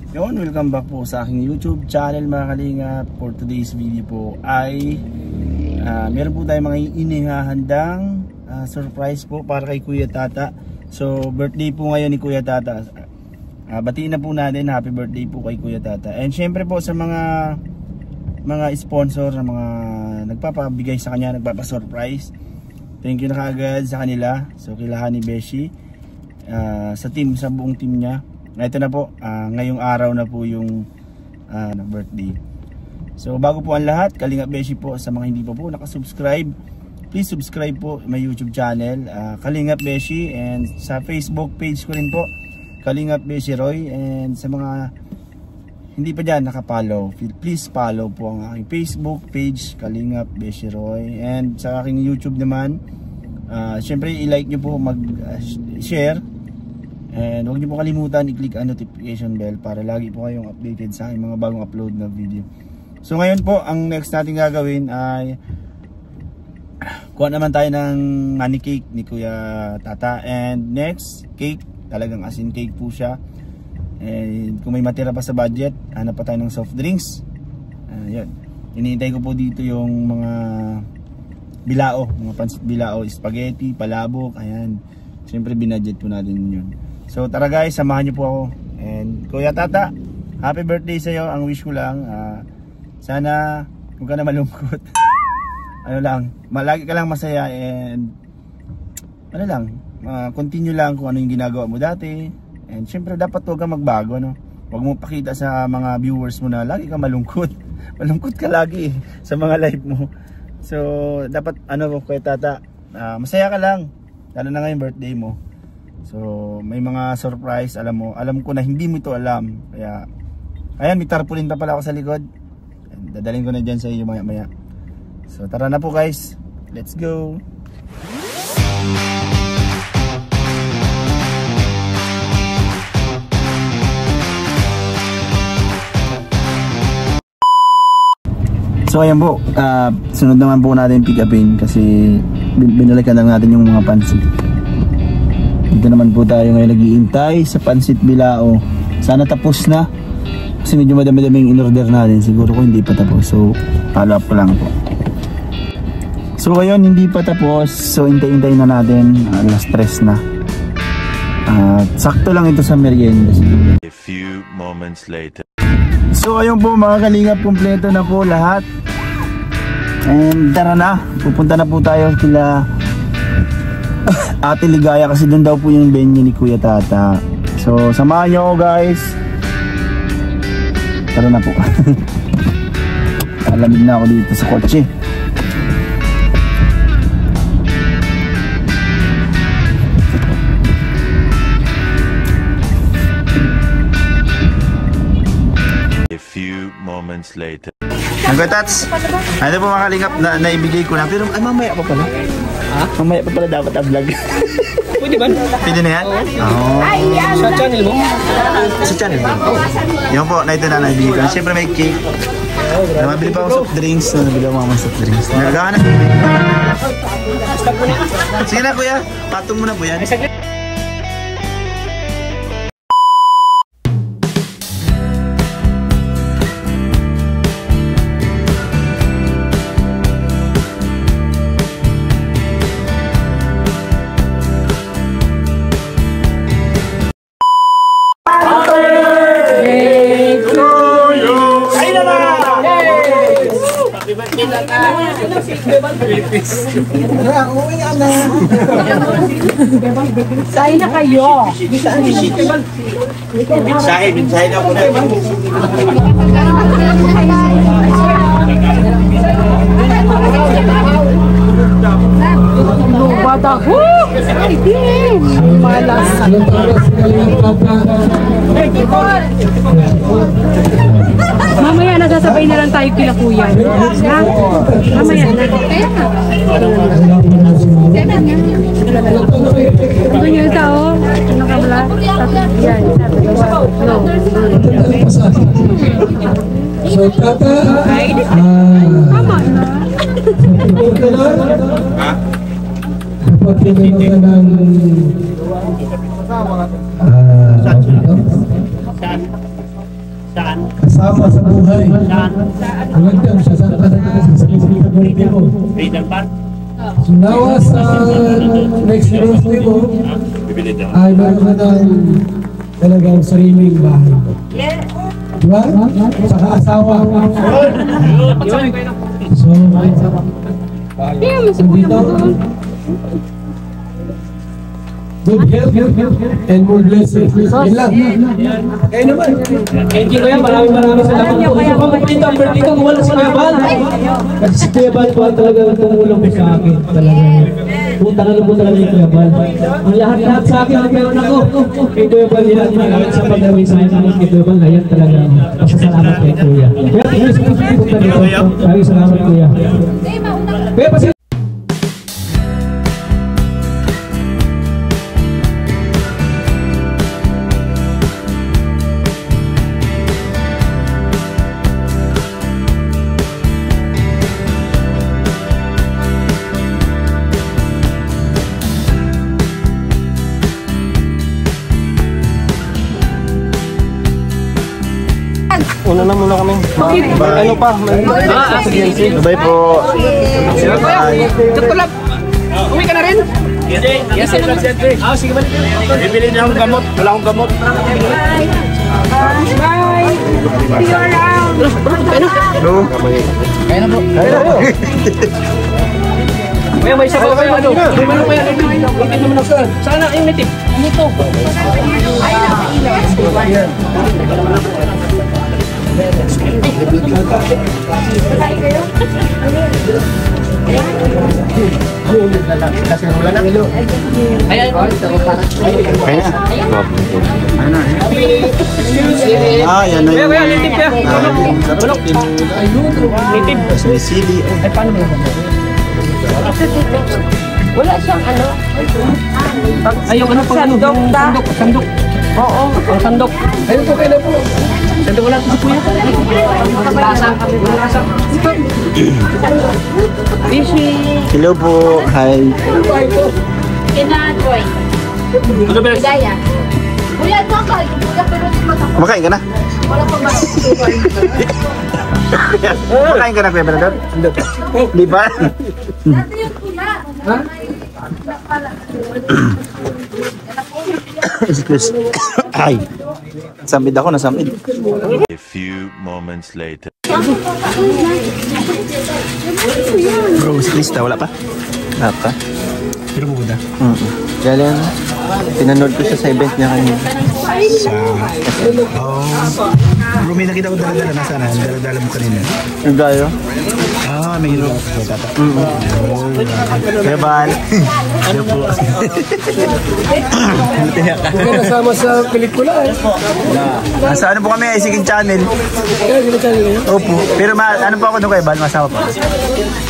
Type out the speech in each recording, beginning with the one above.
Yun, welcome back po sa aking YouTube channel mga kalingap. For today's video po ay meron po tayong mga inihahandang surprise po para kay Kuya Tata. So birthday po ngayon ni Kuya Tata. Batiin na po natin, happy birthday po kay Kuya Tata. And syempre po sa mga sponsor na mga nagpapabigay sa kanya, nagpapasurprise, thank you na kaagad sa kanila. So kila Honey Beshi, sa buong team niya. Ito na po, ngayong araw na po yung birthday. So bago po ang lahat, Kalingap Beshi po, sa mga hindi pa po nakasubscribe, please subscribe po my YouTube channel, Kalingap Beshi, and sa Facebook page ko rin po, Kalingap Beshi Roy. And sa mga hindi pa dyan nakapollow, please follow po ang aking Facebook page, Kalingap Beshi Roy. And sa aking YouTube naman, syempre i-like nyo po, mag-share. And huwag niyo po kalimutan i-click ang notification bell para lagi po kayong updated sa aking mga bagong upload na video. So ngayon po, ang next natin gagawin ay kuha naman tayo ng honey cake ni Kuya Tata. And next cake, talagang asin cake po siya. And kung may matira pa sa budget, hanap pa tayo ng soft drinks. Yun, hinihintay ko po dito yung mga bilao, mga pansit bilao, spaghetti, palabok, ayan. Siyempre binudget po natin yun. So tara guys, samahan niyo po ako. And Kuya Tata, happy birthday sa iyo. Ang wish ko lang, sana huwag ka na malungkot. Ano lang, malagi ka lang masaya. And ano lang, continue lang kung ano yung ginagawa mo dati. And syempre dapat huwag kang magbago, no? Huwag mo pakita sa mga viewers mo na lagi kang malungkot. Malungkot ka lagi sa mga live mo. So dapat Kuya Tata, masaya ka lang. Lalo na ngayon birthday mo. So may mga surprise, alam ko na hindi mo ito alam. Kaya ayan, may tarpaulin pa pala ako sa likod. Dadalhin ko na dyan sa iyo maya maya. So tara na po guys, let's go. So ayan po, sunod naman po natin pick upin kasi binalikan lang natin yung mga pansit. Dito naman po tayo ngayon nag-iintay sa pansit bilao. Sana tapos na kasi medyo madami-dami yung in-order natin. Siguro ko hindi pa tapos, so follow up ko lang po. So ngayon hindi pa tapos, so hintay-hintay na natin. Alas 3 na. Sakto lang ito sa merienda. A few moments later. So ayun po mga kalingap, kompleto na po lahat. And tara na, pupunta na po tayo kila Ate Ligaya kasi doon daw po yung venue ni Kuya Tata. So samahan nyo ako guys. Tara na po. Alamig na ako dito sa kotse. Moments later. Nagkatats, ano po mga kalingap na naibigay ko na, pero mamaya pa pala. Ha? Mamaya pa pala dapat ang vlog. Pwede ba? Pwede na yan? Oo. Sa channel mo? Sa channel mo? Yun po, na ito na naibigay ko. Siyempre may cake. Mabili pa ako soft drinks. Nabili ako mga soft drinks. Nagkahanap. Sige na kuya, patong mo na po yan. Sahin na kayo. Binsahin ako na. Bata ko. Ay, din. Malas. Mamaya nasasabay na lang tayo kila kuya. Ha? Mamaya na. Ito nyo yung tao. Ano ka pala? Yan. So, Tata, tama na. kapag pinagawa ng kasama sa buhay. Magandang siya sa birthday mo. So nawa sa next birthday mo, ay meron ka ng talagang sariling bahay. Diba? Saka asawa. So, dito, good health and more blessings. Yan lang. Kayo naman. Thank you, Kuya. Maraming salamat po. Pampapalita ang birthday ko. Wala si Kuya Bal. Kasi si Kuya Bal po talaga tumulong po sa akin. Talaga. Punta na lang po talaga yung Kuya Bal. Ang lahat-lahat sa akin ang meron ako. Kay Kuya Bal yan. Sa pagdawin sa akin kay Kuya Bal. Ayan talaga. Pasasalamat kay Kuya. Kaya punta dito. Maraming salamat, Kuya. Kuya, pasalamat. Una na muna kami. Ano pa? Bye po. Ito lang. Uwi ka na rin? Yes, sige balik. Bibili niya akong gamot. Wala akong gamot. Bye! Bye! See you around! No? Kaya na po. Kuya, may isa ko kayo. Ano pa yan? Bakit naman ako? Sana yung native. Ano ito? Ay, nakailaw. Ah, yan na yung... Native. Sili. Ay, paano ba? Wala siyang ano? Ayaw, ano pang ano? Sandok. Oo, ang sandok. Ayun po, kayo na po. Sandok wala ito, kuya. Lasa. Fishy. Hello po. Hi. Kina-joy. Ano ba? Daya. Kuya, ito ang kahit. Kuya, pero di matapos. Kumakain ka na? Wala pa ba? Kumakain ka na, Kuya Bernadette? Di ba? Dati yung kuya. Ha? Excuse. Ay. Samid ako, nasamid. A few moments later. Rose Krista, wala pa? Wala pa? Pero pupunta? Kaya lang, pinanood ko siya sa event niya kanina. Bro, may nakita ko dala-dala. Nasaan? Dala-dala mo kanina. Yung gayo? Ah, may hilo. Tata. Kaya Bal. Ano po? Huwag nasama sa pelikula eh. Nasa ano po kami, Isigin Channel. Kaya sinasali niyo? Opo. Pero ano po ako doon kay Bal, masama pa.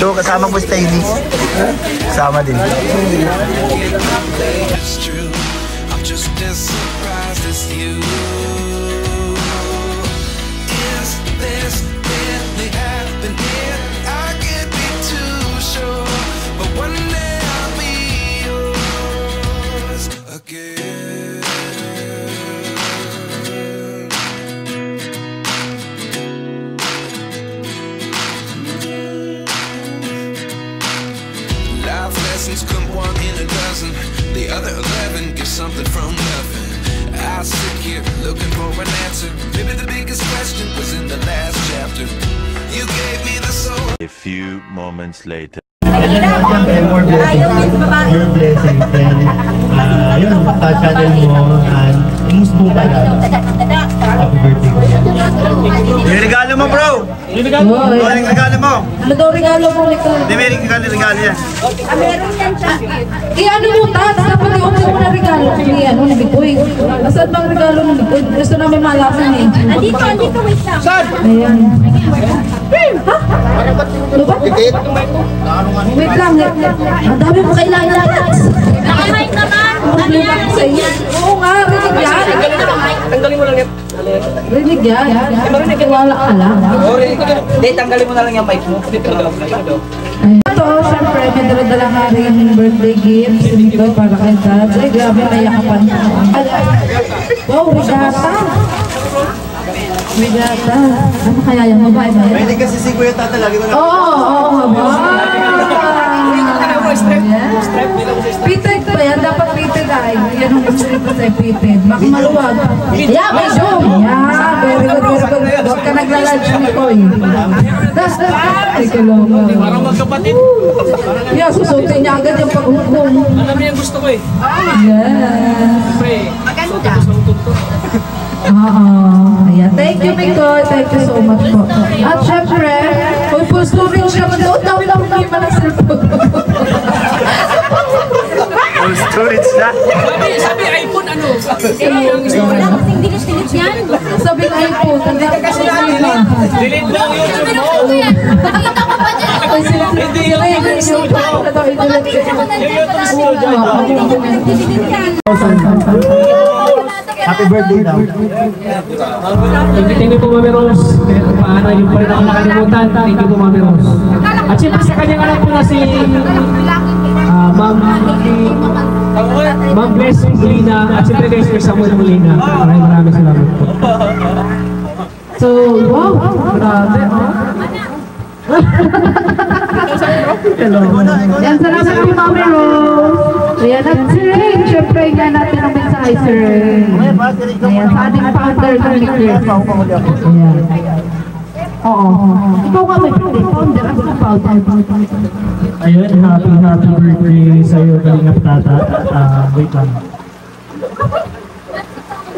So, kasama po si Tiny. Kasama din. It's true. I'm just as surprised as you. Is this really happening? I can't be too sure, but one day I'll be yours again. Life lessons come one in a dozen. The other 11 get something from nothing. I sit here looking for an answer. Maybe the biggest question was in the last chapter. You gave me the soul. A few moments later. More blessings. Your blessings. Then, yun, channel mo. And, imus po pa lang. Happy birthday. Yung regalo mo, bro! Yung regalo mo! Ano daw regalo mo, Rico? Hindi, may regalo yan. Meron yan siya. Ano mo, Tats? Dapat yung mo na regalo ni ni Bikoy. Nasaan bang regalo ni Bikoy? Gusto namin malaman eh. Andito, wait lang. Saan? Ayan. Ha? Lupa? Wait lang. Ang dami mo kailangan. Nakamay naman. Problema ko sa iyo. Oo nga, rinig yan. Tanggalin mo lang yan. Rinig yan. Wala ka lang. Hindi, tanggalin mo na lang yung mic mo. Ito, syempre, may dala-dala nga rin yung birthday gifts dito para kay Tats. Ay, grabe, nayakapan. Wow, regata. Brigata. Ano kaya yung babae ba? Pwede kasi si Kuya Tata lagi mo na. Oo. Pitted pa yan. Dapat pitted ay. Yan ang gusto ko sa'yo, pitted. Baka maluwag. Yeah, may zoom. Yeah, very good. Huwag ka naglalunch ni Koy. Ay, kalunga. Parang magkapatid. Yeah, susutin niya agad yung paghukom. Alam niya yung gusto ko eh. Yeah. Maganda. Ayan. Thank you, Mikoy. Thank you so much po. At syempre, kung full storage naman doon, dami lang hindi man ang cellphone. Full storage na. Sabi iPhone ano? Wala kasing dilis-dilis yan. Sabi ng iPhone, hindi ka kasi na. Delete mo ang YouTube mo. Nakakita ko pa dyan. Ay, sila. Hindi yung YouTube mo. Ito, inulit ko. Happy birthday daw. Thank you po, Mami Rose. Paano yung pa rin ako nakalimutan. Thank you po, Mami Rose. At siyempre sa kanyang anak po na si Ma'am Bless Molina at siyempre kay Sir Samuel Molina. Maraming salamat po. So, wow. Grabe, Yan, salamat po, Mami Rose. Ayan, at Sir Ray, syempre nga natin ang mensahe, Sir Ray. Ayan, sa ating founder ng Nicholas. Ayan. Oo. Ikaw nga may founder, ako ng founder. Ayun, happy birthday sa'yo, Kalingap Tata. Wait lang.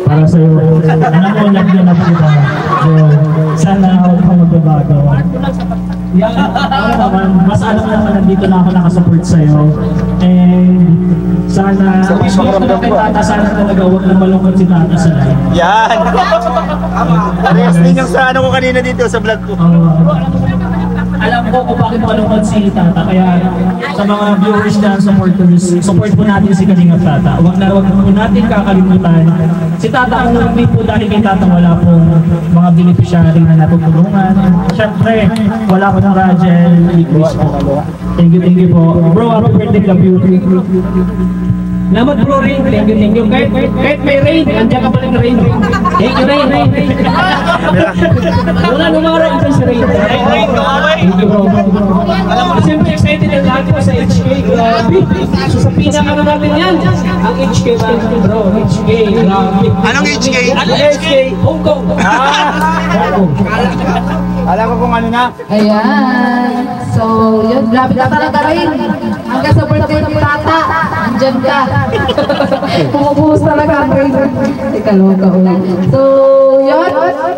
Para sa'yo, alam mo, lagyan na kita. So, sana ako pa magbabago. Ako naman, mas alam naman nandito na ako nakasupport sa'yo. And sana, kay Tata, sana talaga huwag na malungkot si Tata sa life. Yan! Parehas din yung sa ano ko kanina dito sa vlog ko. Alam ko kung bakit malungkot si Tata, kaya sa mga viewers na supporters, support po natin si Kalingap Tata. Huwag po natin kakalimutan. Si Tata, kung hindi po dahil kay Tata, wala pong mga beneficiary na natutulungan. Siyempre, wala po ng Rajel, Chris po. Thank you po. Bro, happy birthday, love you. Salamat bro, Rain. Thank you. Kahit may Rain, andiyan ka pa rin Rain. Thank you, Rain. Wala numara, isa si Rain. Thank you, bro. Siyempre, excited ang lahat ko sa HK. Grabe. So, sa pinaka na natin yan. Ang HK ba, bro? HK. Grabe. Anong HK? HK? Hong Kong. Alam ko kung ano na. Ayan. So, yun, grabe ka talaga rin. Hanggang sa birthday ng Tata, andyan ka. Pumubuhos talaga ang rin. Ika loka ulit. So, yun.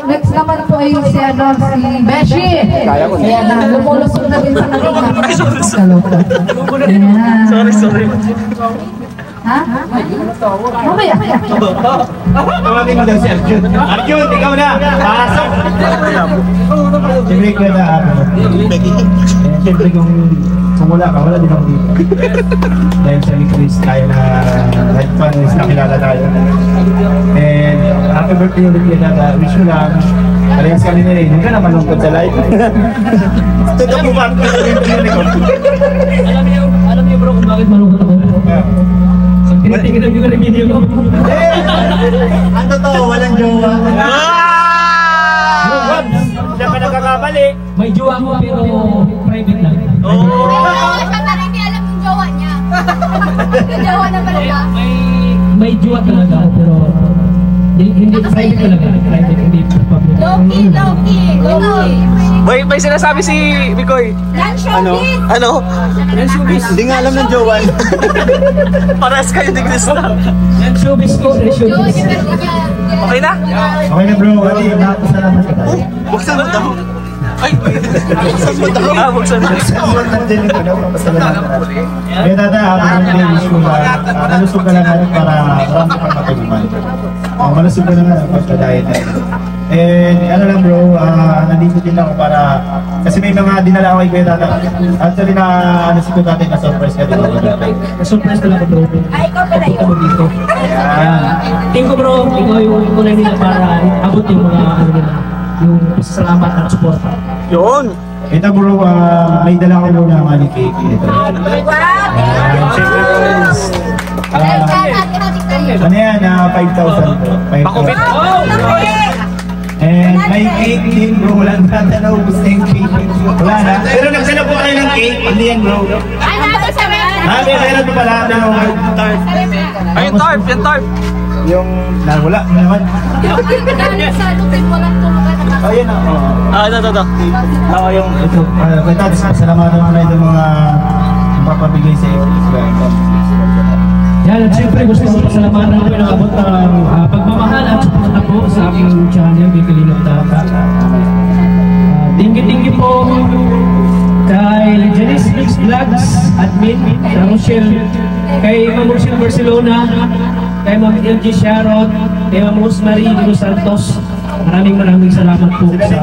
Next naman po ay si Beshi. Ayan na, lumulusog na rin sa kanina. Ika loka. Ayan. Sorry. Ha? Mamaya. Tawagin mo daw si Arjun. Arjun, ikaw na! Pasok! Siyempre ko na siyempre kung wala ka, wala din ako dito. Dahil sa ni Chris tayo na light fun is nakilala tayo. And happy birthday ulit kay Tata. Wish mo lang. Parehas kami na rin. Huwag ka na malungkot sa life. Totoo po ba? Alam niyo bro kung bakit malungkot ako? Tingnan nyo ka ng video ko. Ang totoo, walang jowa. Siya ka nagkakamali. May jowa ko pero private lang. Siya na rin, hindi alam yung jowa niya. Yung jowa na talaga. May jowa talaga pero hindi private talaga. Private, hindi public. Loki. May sinasabi si Mikoy. Non-showbiz. Ano? Hindi nga alam ng jowa. Parehas kayo ni Chris na. Yan showbiz ko. Jowa niya. Okay na? Okay na bro, ati lahat na salamat ka tayo. Buksan mo daw. Ay! Buksan mo daw. Buksan mo. Nandiyan ko daw, pasalamat ka. Kaya Tata, happy birthday, wish ko lang. Malusog ka lang natin para marami kang matulungan. Malusog ka lang natin pagka-diet na. And ano lang bro, nandito din ako para, kasi may mga dinala ako kay Kuya Tata. Actually na ano si Kuya Tata na surprise ka din. Surprise ka lang ko bro. Ay, ikaw pala yun. Dito. Tingin ko bro, ikaw yung kulay nila para abot yung mga ano nila. Yung salamat at support. Yun! Ito bro, may dala ko muna ang money cake. Ito. Siyempre bro, ano yan, 5,000 bro. 5,000. And may cake din bro. Wala na naubos na yung cake. Wala na. Pero nagsala po kayo ng cake. Hindi yan bro. Ay, nasa sa May meron pa pala. Tarp. Ay, yung tarp, yung tarp. Yung wala naman. sa lupin, walang tulugan na kasi. Ayun na. Ito. Ako yung ito. Pasalamatan mo na itong mga papabigay sa iyo. Yan, at siyempre gusto ko pasalamatan namin ang abot ng pagmamahal at suporta po sa aking channel, Kalingap Tata. Thank you po kay Janice Mix Vlogs, admin, sa Rochelle, kay Ma'am Rochelle Barcelona, kay Ma'am LG Sharot, kay Ma'am Rosemary de los Santos. Maraming salamat po sa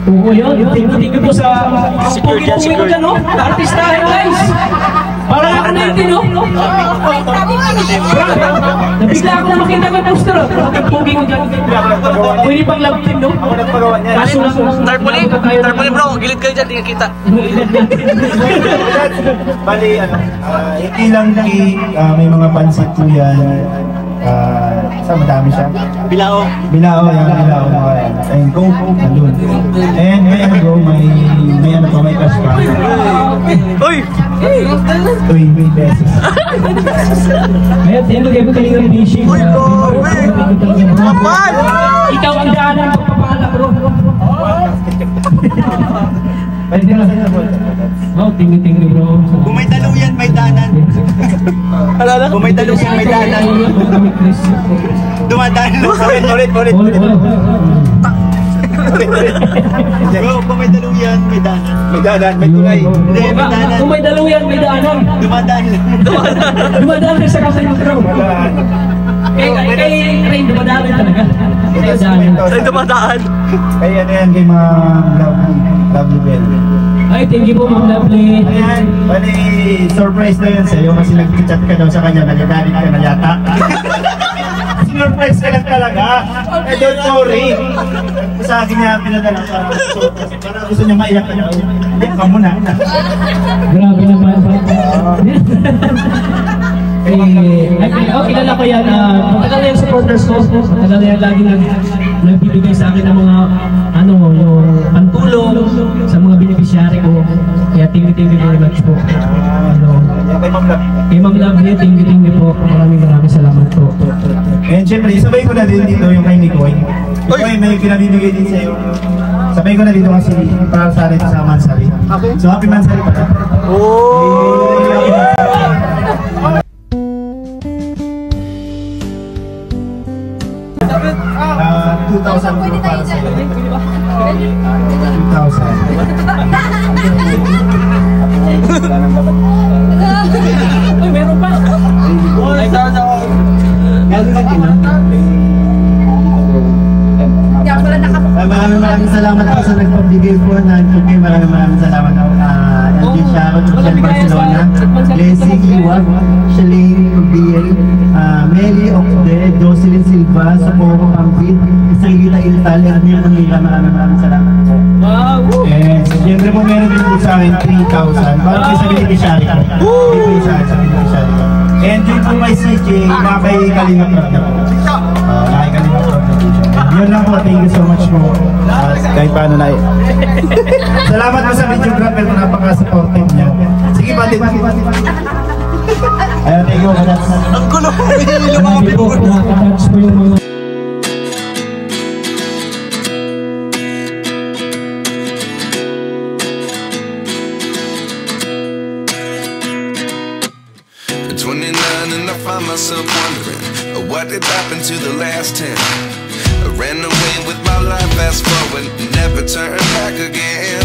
oo yun, thank you po sa pugi-pugi ko dyan, no? Artistahin guys! Parang ako na yun, no? Nabigla ako na makita ko yung poster, pugi ko dyan. Pwede pang love team, no? Kaso lang, Tarpaulin bro, gilid kayo dyan, di kita. Bali, hindi lang may mga pansit po yan. Saan madami siya? Bilao, yan, Bilao. And Coke, nandun. And may may cash pa. Uy! 20 pesos. Kaya thank you kayo ng fishing. Uy, gobe! Kapal! Ikaw ang daanan pagpapala, bro. Pwede na sa po. Oh, thank you, bro. Kung may daluyan, may danan. Kung may daluyan, may danan. Dumadaan lang. Ulit. Bro, kung may daluyan, may danan. May danan, may tulay. Hindi, may danan. Kung may daluyan, may daanan. Dumadaan lang. Dumadaan rin sa kasal ng bro. Kay Rain, dumadaan rin talaga. Ay, dumadaan. Kaya yan kay mga lovely bell. Ay, thank you po, Ma'am Lovely. Ayan, bali, surprise na yun sa'yo kasi nag-chat ka daw sa kanya, nagagalit ka na yata. Surprise ka lang talaga. Eh, don't worry. Sa akin niya pinadala para gusto niya maiyak ka niya. Iyak ka muna. Grabe naman. Kilala ko yan. Matagal na yung supporters ko. Matagal na yan lagi nagbibigay sa akin ng mga yung pantulong sa mga beneficiary ko. Kaya thank you very much po. Kay Ma'am Lovely, thank you po. Maraming salamat po. And syempre, sabay ko na din dito yung kay Nicoy. Nicoy, may pinabibigay din sa'yo. Sabay ko na dito kasi para sa rin sa Mansari. Okay. So, happy Mansari pala. Oh! 2,000 po para sa'yo. 2,000. Uy, meron pa! Ay, Maraming salamat po sa nagpabigay po ng tugay. Maraming salamat po LG Sharon, Michelle Barcelona, Leslie Iwag, Shalane Rubiel, Meli Ocde, Jocelyn Silva, Socorro Pampit, Isailita Iltal, Ernie Manila. Maraming salamat po. And siyempre po meron din po sa akin 3,000 para sa beneficiary ko. Hindi po isa sa beneficiary ko. And yun po may CJ na kay Kalingap Rap na po. Kay Kalingap Rap na po. Yun lang po, thank you so much po. Kahit paano na salamat po sa videographer na napaka-supportive niya. Sige, batid. Ayun, thank you. ang gulo. Marami po, nakaka-touch po yung mga myself wondering what did happen to the last 10. I ran away with my life, fast forward, never turn back again.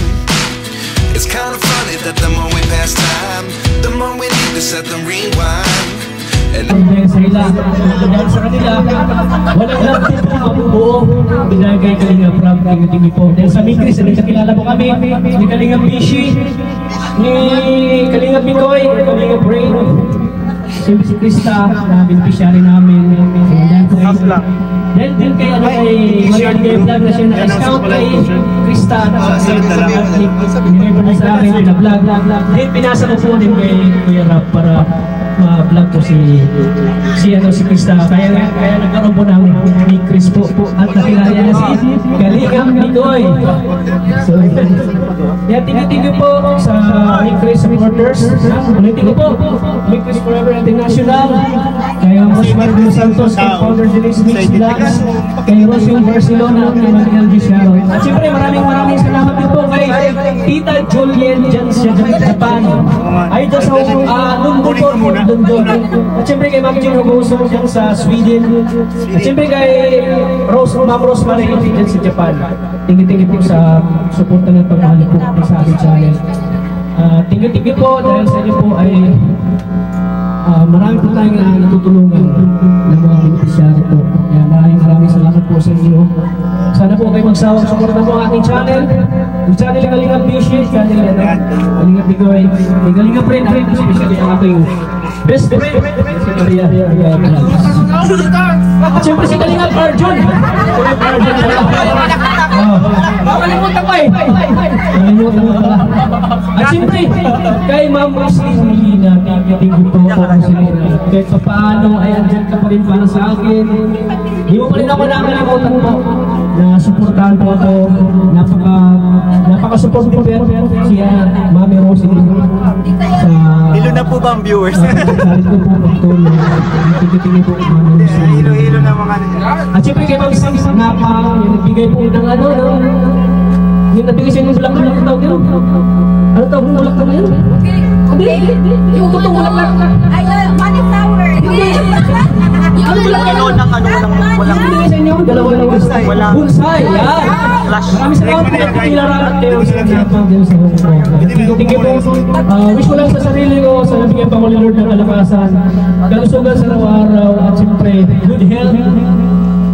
It's kind of funny that the more we pass time, the more we need to set them rewind. And sa kanila, walang lang din po mabubuo. Binagay Kalingap Rap, tingin po. Dahil sa Mingris, nagkakilala po kami ni Kalingap Bishi, ni Kalingap Mikoy, Kalingap Brain, si Krista, na beneficiary namin. Dahil din kay Maligay Vlog na siya na-scout kay Krista at pinigay po na sa akin na vlog. Dahil pinasa ko po din kay Kuya Rap para ma-vlog ko si Krista. Kaya nagkaroon po namin ni Chris po. po at nakilala na si Kalingap Nicoy. So, yan, tingin po sa Increase supporters. Ulitin ko po, Increase Forever International, kay Osmar Del Santos, kay Founder Denise Mix Vlogs, kay Rosio Barcelona, kay Miguel G. Sharon. At siyempre maraming salamat din po kay Tita Julien dyan sa Japan. Ay dyan sa Lundon po, Lundon. At siyempre kay Ma'am Jean Hugoso dyan sa Sweden. At siyempre kay Ma'am Rosemary dyan sa Japan. Tingin-tingin po sa suporta ng pagmahal po sa ating channel. Tingin-tingin po dahil sa inyo po ay marami po tayong natutulungan ng mga beneficiary po. Kaya maraming salamat po sa inyo. Sana po kayo magsawang suporta po ang ating channel. Yung channel ng Kalingap Bishop, channel ng Kalingap Bigoy, yung Kalingap rin, especially ang ating best friend, si Maria at siyempre si Kalingap Arjun. Makalimutan ko eh. Makalimutan ko pala. At siyempre, kay Ma'am Rosie na tingin po ako kahit pa paano ay andyan ka pa rin para sa akin. Hindi mo pa rin ako nakalimutan po na suportahan po ako. Napaka-support po siya, Mami Rosie sa Hilo na po ba ang viewers? Salit ko po magtulong. Tingin po ko Mami Rosie. Hilo na mga at siyempre kay Ma'am Sam Napa, yung nagbigay po ng yung nabigay siya ng bulak-bulak na tawag yun. Ano tawag ng bulak na yun? Hindi, yung totoong bulak na. Ay, money flower. Ano bulak na yun? walang Nagbigay sa inyo? Dalawa Bonsai. Bonsai, yan. Maraming salamat po at pinilararat kayo sa Japan din sa Hong Kong. Tingin po, wish ko lang sa sarili ko, sa nabigyan pa ko ni Lord ng kalakasan, kalusugan sa araw-araw, at siyempre, good health.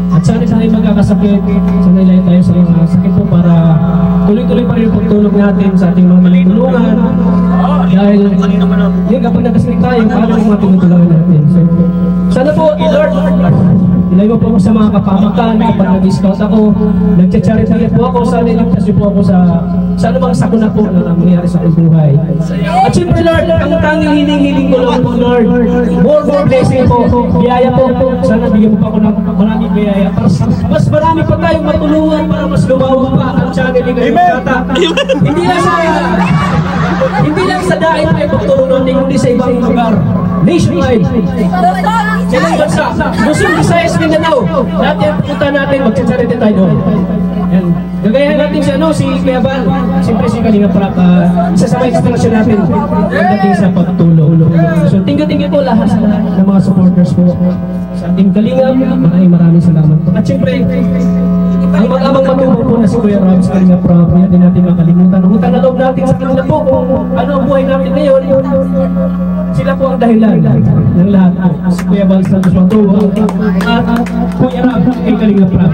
At sana tayo magkakasakit, sana ilayin tayo sa mga sakit po para tuloy-tuloy pa rin yung pagtulog natin sa ating mga tulungan. Dahil yun, kapag nagkasakit tayo, paano yung mga tinutulungan natin? So, sana po, Lord, ilayin mo po ako sa mga kapamakan, kapag nag-scout ako, nag-charity po ako, sana iligtas po ako sa anumang sakuna po na nangyayari sa aking buhay. At siyempre, Lord, ang tanging hiling-hiling ko lang po, Lord, more blessing po, biyaya po, sana bigyan mo pa ako ng maraming biyaya. Mas marami pa tayong matulungan para mas lumawa pa ang channel ni Kalingap Tata. Hindi lang sa dahil ay pagtulungan din, kundi sa ibang lugar. Nationwide. Yan ang bansa. Luzon, Visayas, Mindanao. Lahat yan pupunta natin, magtsatsalite tayo doon. Yan. Gagayahan natin si Kuya Bal. Siyempre si Kalingap Prap. Isa sa mga inspirasyon natin pagdating sa pagtulong. So tingin-tingin po lahat ng mga supporters po sa ating Kalingap. Maraming salamat po. At siyempre, ang mag-amang matubang po na si Kuya Rab sa Kalingap Prap, hindi natin makalimutan. Ang utang na loob natin sa kanila po kung ano ang buhay natin ngayon. Sila po ang dahilan ng lahat po. Si Kuya Bal Santos Matubang at Kuya Rab kay Kalingap Prap.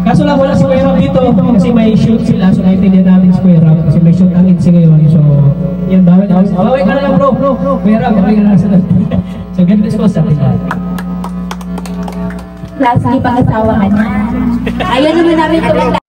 Kaso lang wala si Kuya Rab dito kasi may shoot sila, so naintindihan natin si Kuya Rab kasi may shoot ang ITSI ngayon. So, yan, bawal ka na lang bro. Kuya Rab, bawal ka na lang sa so, God bless po sa ating lahat. Lastly, pangasawa ka niya. Ayaw naman namin ito